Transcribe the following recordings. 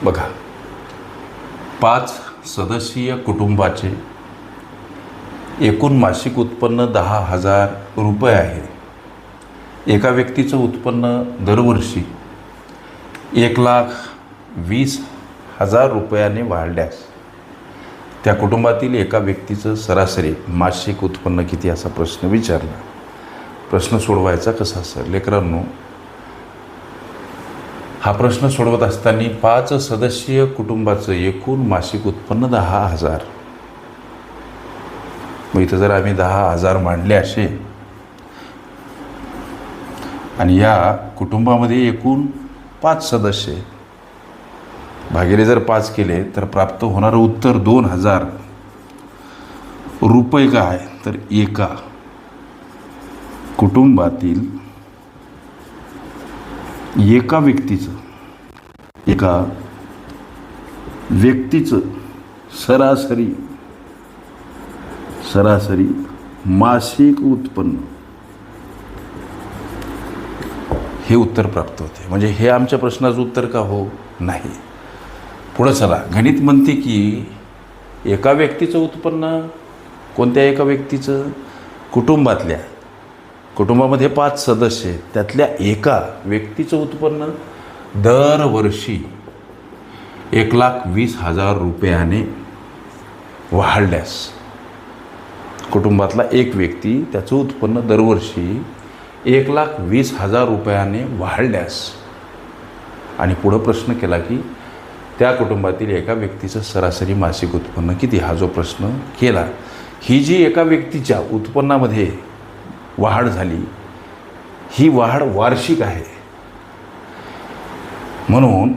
बघा, 5 सदस्यीय कुटुंबाचे एकूण मासिक उत्पन्न 10,000 रुपये आहे. एका व्यक्तीचं उत्पन्न दरवर्षी 1,20,000 रुपयाने वाढल्यास त्या कुटुंबातील एका व्यक्तीचं सरासरी मासिक उत्पन्न किती असा प्रश्न विचारला. प्रश्न सोडवायचा कसा सर? लेकरांनो, हा प्रश्न सोडवत असताना 5 सदस्यीय कुटुंबाचं एकूण मासिक उत्पन्न 10,000. मग इथं जर आम्ही 10,000 मांडले असे आणि या कुटुंबामध्ये एकूण 5 सदस्य आहेत, भागिले जर 5 केले तर प्राप्त होणारं उत्तर 2,000 रुपये काय? तर एका कुटुंबातील एका व्यक्तीचं सरासरी मासिक उत्पन्न हे उत्तर प्राप्त होते. म्हणजे हे आमच्या प्रश्नाचं उत्तर का हो? नाही. पुढं चला. गणित म्हणते की एका व्यक्तीचं उत्पन्न, कोणत्या एका व्यक्तीचं? कुटुंबामध्ये 5 सदस्य आहेत, त्यातल्या एका व्यक्तीचं उत्पन्न दरवर्षी 1,20,000 रुपयाने वाढल्यास, कुटुंबातला एक व्यक्ती त्याचं उत्पन्न दरवर्षी 1,20,000 रुपयाने वाढल्यास, आणि पुढं प्रश्न केला की त्या कुटुंबातील एका व्यक्तीचं सरासरी मासिक उत्पन्न किती? हा जो प्रश्न केला, ही जी एका व्यक्तीच्या उत्पन्नामध्ये वाढ झाली, ही वाढ वार्षिक आहे. म्हणून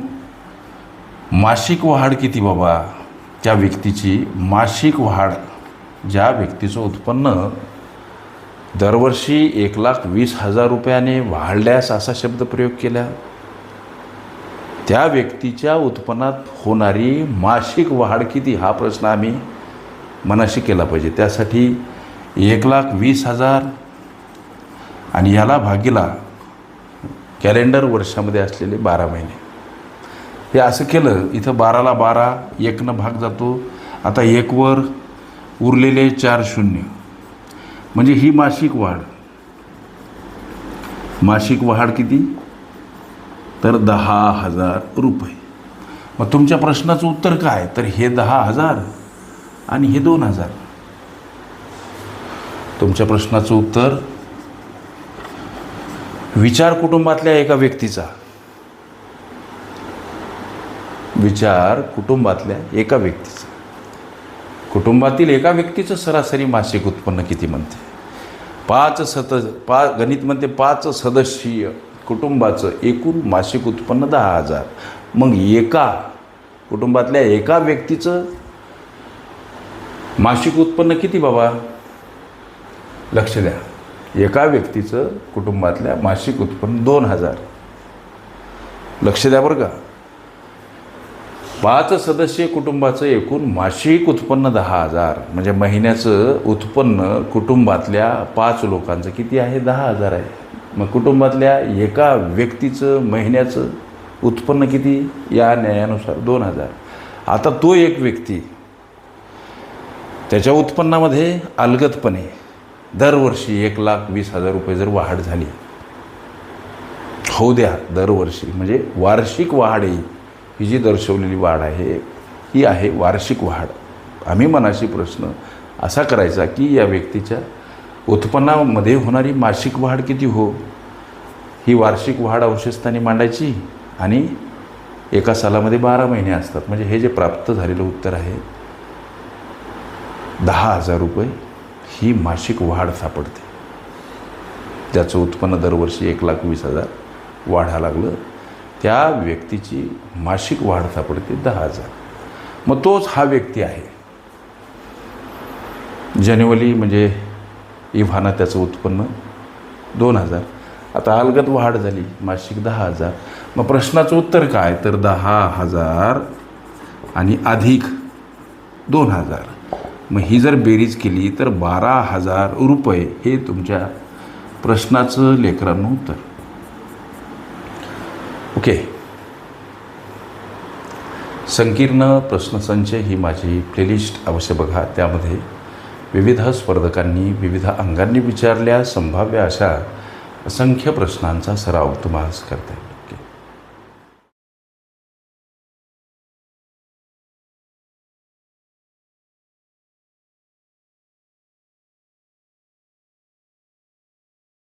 मासिक वाढ किती बाबा? त्या व्यक्तीची मासिक वाढ, ज्या व्यक्तीचं उत्पन्न दरवर्षी 1,20,000 रुपयाने वाढल्यास असा शब्दप्रयोग केला, त्या व्यक्तीच्या उत्पन्नात होणारी मासिक वाढ किती? हा प्रश्न आम्ही मनाशी केला पाहिजे. त्यासाठी 1,20,000 आणि याला भागीला कॅलेंडर वर्षामध्ये असलेले 12 महिने. हे असं केलं, इथं 12ला 12 1नं भाग जातो. आता 1 वर उरलेले 4 शून्य, म्हणजे ही मासिक वाढ किती? तर 10,000 रुपये. मग तुमच्या प्रश्नाचं उत्तर काय? तर हे 10,000 आणि हे 2,000. तुमच्या प्रश्नाचं उत्तर विचार कुटुंबातल्या एका व्यक्तीचा, कुटुंबातील एका व्यक्तीचं सरासरी मासिक उत्पन्न किती म्हणते? गणित म्हणते 5 सदस्यीय कुटुंबाचं एकूण मासिक उत्पन्न 10,000. मग एका कुटुंबातल्या एका व्यक्तीचं मासिक उत्पन्न किती बाबा? लक्ष द्या. एका व्यक्तीचं कुटुंबातल्या मासिक उत्पन्न 2,000. लक्ष द्या बरं का. 5 सदस्य कुटुंबाचं एकूण मासिक उत्पन्न 10,000, म्हणजे महिन्याचं उत्पन्न कुटुंबातल्या 5 लोकांचं किती आहे? 10,000 आहे. मग कुटुंबातल्या एका व्यक्तीचं महिन्याचं उत्पन्न किती? या न्यायानुसार 2,000. आता तो एक व्यक्ती, त्याच्या उत्पन्नामध्ये अलगदपणे दरवर्षी 1,20,000 रुपये जर वाढ झाली, होऊ द्या दरवर्षी, म्हणजे वार्षिक वाढ आहे ही जी दर्शवलेली वाढ आहे, ही आहे वार्षिक वाढ. आम्ही मनाशी प्रश्न असा करायचा की या व्यक्तीच्या उत्पन्नामध्ये होणारी मासिक वाढ किती हो? ही वार्षिक वाढ अंशस्थानी मांडायची, आणि एका सालामध्ये 12 महिने असतात. म्हणजे हे जे प्राप्त झालेलं उत्तर आहे 10,000 रुपये ही मासिक वाढ सापडते. ज्याचं उत्पन्न दरवर्षी 1,20,000 वाढायला लागलं, त्या व्यक्तीची मासिक वाढ सापडते 10,000. मग तोच हा व्यक्ती आहे. जानेवारी म्हणजे इव्हाना त्याचं उत्पन्न 2,000. आता अलगद वाढ झाली, मासिक 10,000. मग प्रश्नाचं उत्तर काय? तर 10,000 आणि अधिक 2,000. मग ही जर बेरीज केली तर 12,000 रुपये हे तुमच्या प्रश्नाचं लेकरांनो उत्तर. ओके. संकीर्ण प्रश्नसंच ही माझी प्लेलिस्ट अवश्य बघा. त्यामध्ये विविध स्पर्धकांनी विविध अंगांनी विचारल्या संभाव्य अशा असंख्य प्रश्नांचा सराव तुम्हाला करता येईल.